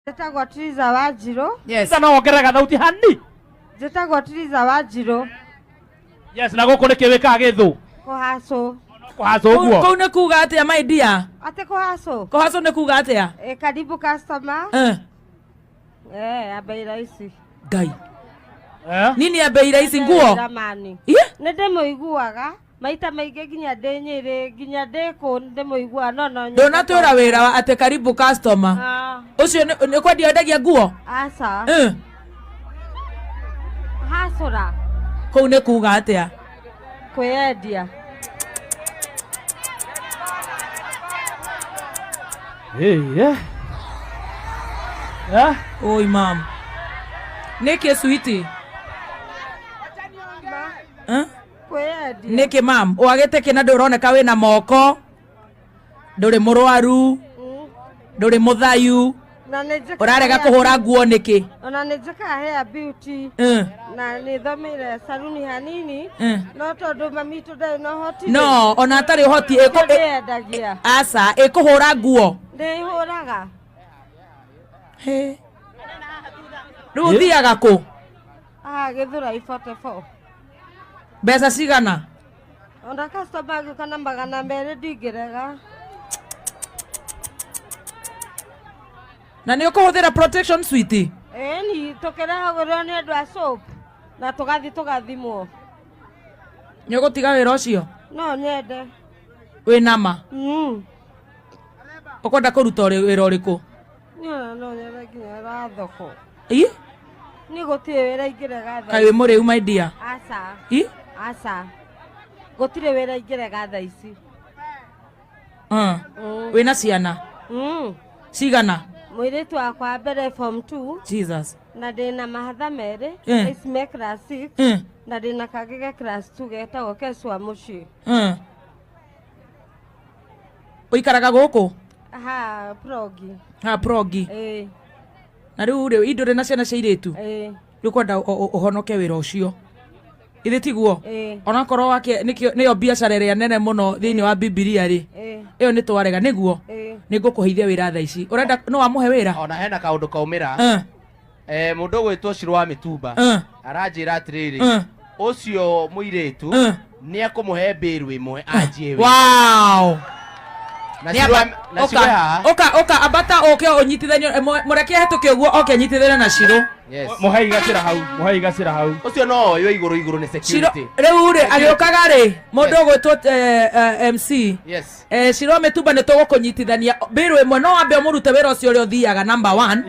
Njĩtagwo Trizah wa Njirũ. Yes. Sana wongerera thauti hani. Njĩtagwo Trizah wa Njirũ. Yes, na gũkũ nĩ kĩwĩka gĩthũ. Kũhacũ. Kũhacũ ũguo. Kũu nĩ kuga atĩa my dear? Atĩ kũhacũ. Kũhacũ nĩ kuga atĩa? Karibu customer. Ya bei rahisi. Ngai. Nini ya bei rahisi nguo? Nĩ ndĩmũiguaga. Maita maingĩ nginya ndĩ Nyĩrĩ nginya ndĩkũ ndĩmũiguaga no ndũnatwĩra wĩra wa atĩ karibu customer. Ũcio nĩ kwendia endagia nguo? Aca. Hacũra. Kũu nĩ kuga atĩa? Kwiyendia. Oi mam. Nĩkĩ sweetie? Nĩkĩ mam? Wagĩte kĩna ndũroneka wĩna moko. Ndũrĩ mũrwaru. Ndũrĩ mũthayu. Ũrarega kũhũra nguo nĩkĩ? Ona nĩ njĩkaga hair beauty. Na nĩ thomire saluni hanini. No tondũ mami tũndarĩ na ũhoti. No, ona atarĩ ũhoti ĩkũendagia. Aca, ĩkũhũra nguo. Ndĩhũraga. Rĩu ũthiaga kũ? Gĩthũrai 44. Mbeca cigana? Ona customer agĩũka na 200 ndingĩrega. Na nĩ ũkũhũthĩra protection sweetie? Ni tũkĩrehagĩrwo nĩ andũ a soap na tũgathiĩ tũgathimwo. Nĩ ũgũtiga wĩra ũcio? No nyende. Wĩna ma? Ũkwenda kũruta wĩra ũrĩkũ? No nyende nginya thoko. Ĩ? Nĩ gũtirĩ wĩra ingĩrega thaa. Kaĩ wĩ mũrĩu my dear? Aca. Ĩ? Aca. Gũtirĩ wĩra ingĩrega thaa ici. Wĩna ciana? Cigana? Mũirĩtu wakwa mbere form 2. Jesus. Na ndĩna mahatha merĩ. Icime class 6. Na ndĩna kangĩ ge class 2 getagwo Keswa mũciĩ. Ũikaraga gũkũ? Progi. Progi. Na rĩu rĩ indũrĩ na ciana cia airĩtu? Nĩũkwenda ũhonoke wĩra ũcio? Ithĩ tiguo? Onakorwo wake nĩyo biacara ĩrĩa nene mũno thĩinĩ wa Bibilia rĩ. Ĩyo nĩ twarega nĩguo? Nĩngũkũheithia wĩra thaa ici. Ũrenda no wamũhe wĩra? Ona hena kaũndũ kaumĩra. Mũndũ ũgwĩtwo Ciro wa Mĩtumba aranjĩra atĩrĩrĩ, ũcio mũirĩtu nĩ akũmũhe mbĩrũ ĩmwe anjie wĩra. Wow. Oka abata oke onyitithanio mũreke hetũke ũguo oke anyitithanio na Ciro. Mũhei gacĩra hau. Ũcio no yo igũrũ nĩ security. Rĩu rĩ agĩũkaga rĩ mũndũ ũgwĩtwo MC. Ciro Mĩtumba nĩ tũgũkũnyitithania mbĩrũ ĩmwe no wambe ũmũrute wĩra ũcio ũrĩa ũthiaga number 1.